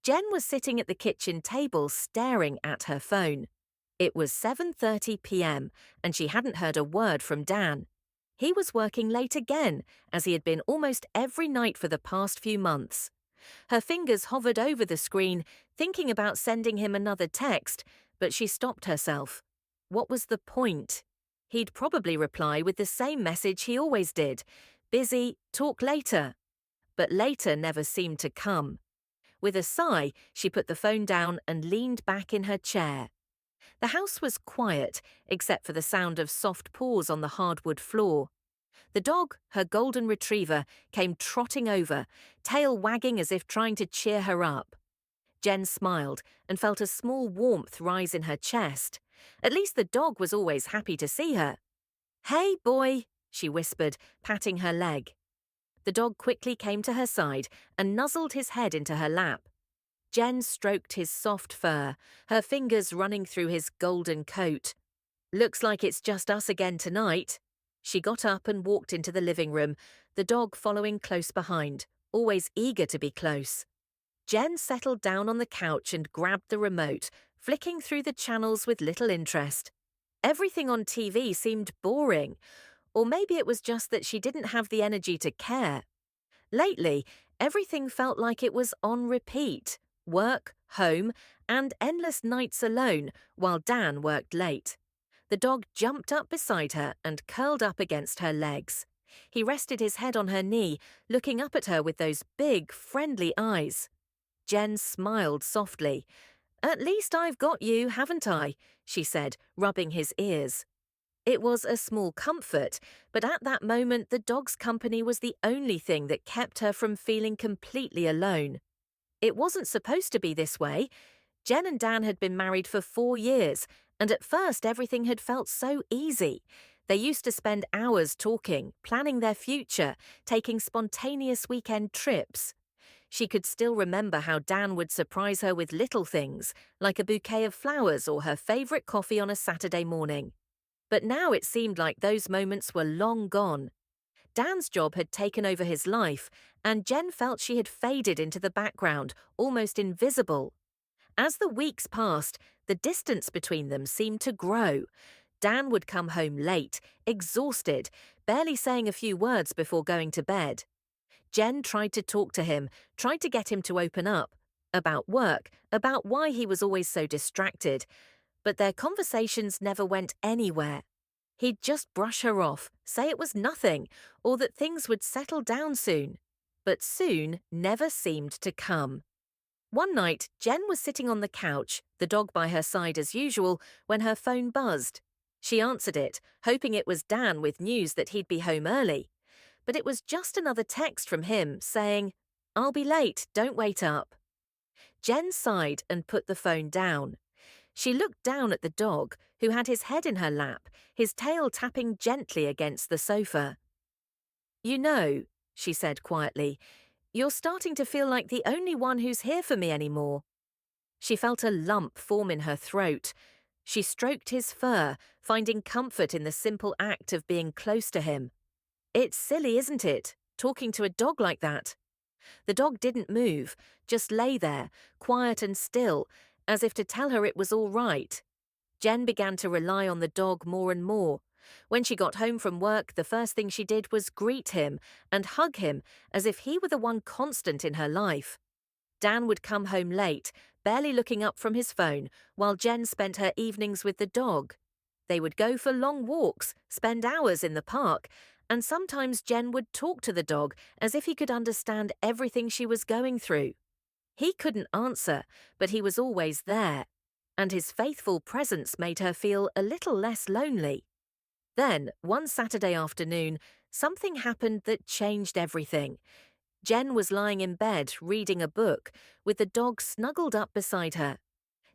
Jen was sitting at the kitchen table staring at her phone. It was 7:30 p.m. and she hadn't heard a word from Dan. He was working late again, as he had been almost every night for the past few months. Her fingers hovered over the screen, thinking about sending him another text, but she stopped herself. What was the point? He'd probably reply with the same message he always did: busy, talk later. But later never seemed to come. With a sigh, she put the phone down and leaned back in her chair. The house was quiet, except for the sound of soft paws on the hardwood floor. The dog, her golden retriever, came trotting over, tail wagging as if trying to cheer her up. Jen smiled and felt a small warmth rise in her chest. At least the dog was always happy to see her. "Hey, boy," she whispered, patting her leg. The dog quickly came to her side and nuzzled his head into her lap. Jen stroked his soft fur, her fingers running through his golden coat. "Looks like it's just us again tonight." She got up and walked into the living room, the dog following close behind, always eager to be close. Jen settled down on the couch and grabbed the remote, flicking through the channels with little interest. Everything on TV seemed boring, or maybe it was just that she didn't have the energy to care. Lately, everything felt like it was on repeat: work, home, and endless nights alone while Dan worked late. The dog jumped up beside her and curled up against her legs. He rested his head on her knee, looking up at her with those big, friendly eyes. Jen smiled softly. "At least I've got you, haven't I?" she said, rubbing his ears. It was a small comfort, but at that moment the dog's company was the only thing that kept her from feeling completely alone. It wasn't supposed to be this way. Jen and Dan had been married for 4 years, and at first everything had felt so easy. They used to spend hours talking, planning their future, taking spontaneous weekend trips. She could still remember how Dan would surprise her with little things, like a bouquet of flowers or her favorite coffee on a Saturday morning. But now it seemed like those moments were long gone. Dan's job had taken over his life, and Jen felt she had faded into the background, almost invisible. As the weeks passed, the distance between them seemed to grow. Dan would come home late, exhausted, barely saying a few words before going to bed. Jen tried to talk to him, tried to get him to open up, about work, about why he was always so distracted, but their conversations never went anywhere. He'd just brush her off, say it was nothing, or that things would settle down soon. But soon never seemed to come. One night, Jen was sitting on the couch, the dog by her side as usual, when her phone buzzed. She answered it, hoping it was Dan with news that he'd be home early. But it was just another text from him saying, "I'll be late, don't wait up." Jen sighed and put the phone down. She looked down at the dog, who had his head in her lap, his tail tapping gently against the sofa. "You know," she said quietly, "you're starting to feel like the only one who's here for me anymore." She felt a lump form in her throat. She stroked his fur, finding comfort in the simple act of being close to him. It's silly, isn't it, talking to a dog like that? The dog didn't move, just lay there, quiet and still, as if to tell her it was all right. Jen began to rely on the dog more and more. When she got home from work, the first thing she did was greet him and hug him as if he were the one constant in her life. Dan would come home late, barely looking up from his phone, while Jen spent her evenings with the dog. They would go for long walks, spend hours in the park, and sometimes Jen would talk to the dog as if he could understand everything she was going through. He couldn't answer, but he was always there, and his faithful presence made her feel a little less lonely. Then, one Saturday afternoon, something happened that changed everything. Jen was lying in bed reading a book, with the dog snuggled up beside her.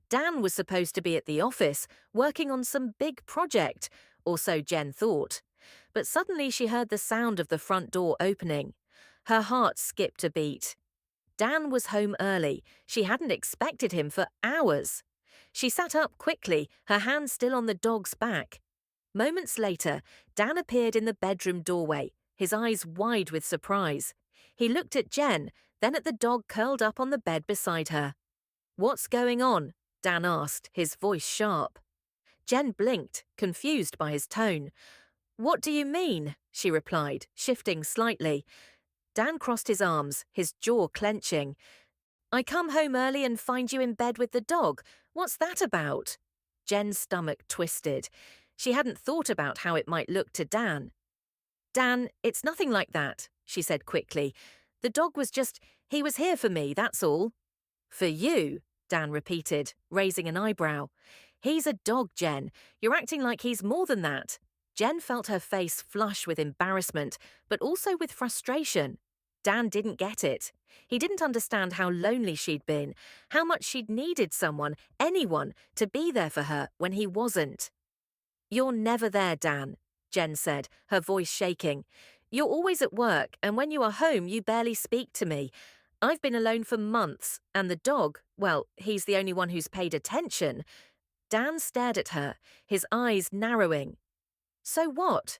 Dan was supposed to be at the office, working on some big project, or so Jen thought. But suddenly she heard the sound of the front door opening. Her heart skipped a beat. Dan was home early. She hadn't expected him for hours. She sat up quickly, her hand still on the dog's back. Moments later, Dan appeared in the bedroom doorway, his eyes wide with surprise. He looked at Jen, then at the dog curled up on the bed beside her. What's going on? Dan asked, his voice sharp. Jen blinked, confused by his tone. What do you mean? She replied, shifting slightly. Dan crossed his arms, his jaw clenching. I come home early and find you in bed with the dog. What's that about? Jen's stomach twisted. She hadn't thought about how it might look to Dan. Dan, it's nothing like that, she said quickly. The dog he was here for me, that's all. For you, Dan repeated, raising an eyebrow. He's a dog, Jen. You're acting like he's more than that. Jen felt her face flush with embarrassment, but also with frustration. Dan didn't get it. He didn't understand how lonely she'd been, how much she'd needed someone, anyone, to be there for her when he wasn't. You're never there, Dan, Jen said, her voice shaking. You're always at work, and when you are home, you barely speak to me. I've been alone for months, and the dog, well, he's the only one who's paid attention. Dan stared at her, his eyes narrowing. So what?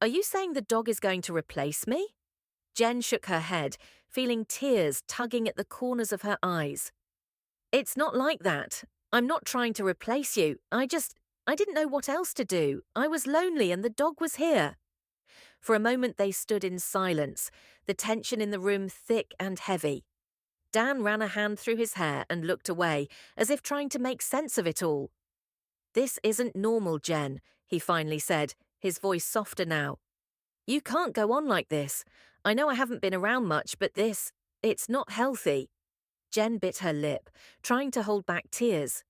Are you saying the dog is going to replace me? Jen shook her head, feeling tears tugging at the corners of her eyes. It's not like that. I'm not trying to replace you. I didn't know what else to do. I was lonely and the dog was here. For a moment they stood in silence, the tension in the room thick and heavy. Dan ran a hand through his hair and looked away, as if trying to make sense of it all. This isn't normal, Jen, he finally said, his voice softer now. You can't go on like this. I know I haven't been around much, but it's not healthy. Jen bit her lip, trying to hold back tears.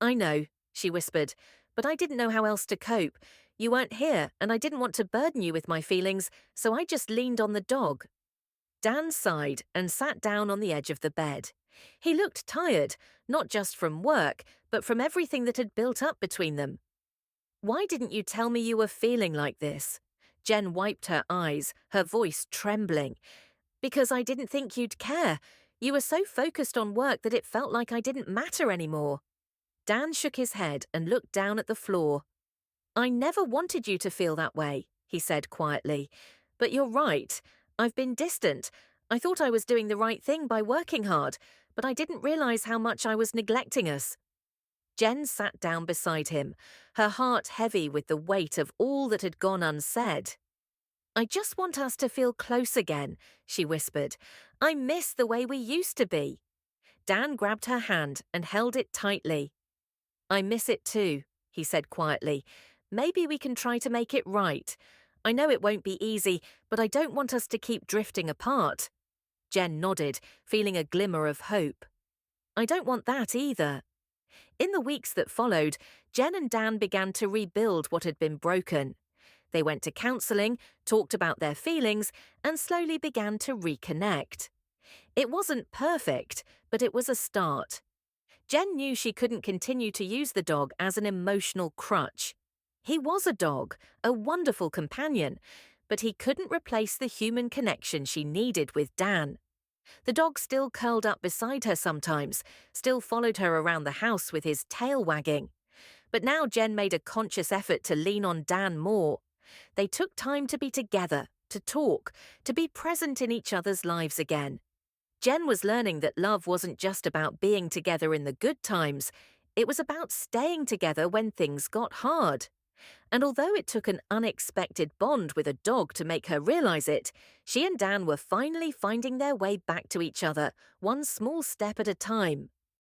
I know, she whispered, but I didn't know how else to cope. You weren't here, and I didn't want to burden you with my feelings, so I just leaned on the dog. Dan sighed and sat down on the edge of the bed. He looked tired, not just from work, but from everything that had built up between them. Why didn't you tell me you were feeling like this? Jen wiped her eyes, her voice trembling. Because I didn't think you'd care. You were so focused on work that it felt like I didn't matter anymore. Dan shook his head and looked down at the floor. I never wanted you to feel that way, he said quietly. But you're right. I've been distant. I thought I was doing the right thing by working hard, but I didn't realize how much I was neglecting us. Jen sat down beside him, her heart heavy with the weight of all that had gone unsaid. I just want us to feel close again, she whispered. I miss the way we used to be. Dan grabbed her hand and held it tightly. I miss it too, he said quietly. Maybe we can try to make it right. I know it won't be easy, but I don't want us to keep drifting apart. Jen nodded, feeling a glimmer of hope. I don't want that either. In the weeks that followed, Jen and Dan began to rebuild what had been broken. They went to counselling, talked about their feelings, and slowly began to reconnect. It wasn't perfect, but it was a start. Jen knew she couldn't continue to use the dog as an emotional crutch. He was a dog, a wonderful companion, but he couldn't replace the human connection she needed with Dan. The dog still curled up beside her sometimes, still followed her around the house with his tail wagging. But now Jen made a conscious effort to lean on Dan more. They took time to be together, to talk, to be present in each other's lives again. Jen was learning that love wasn't just about being together in the good times, it was about staying together when things got hard. And although it took an unexpected bond with a dog to make her realize it, she and Dan were finally finding their way back to each other, one small step at a time.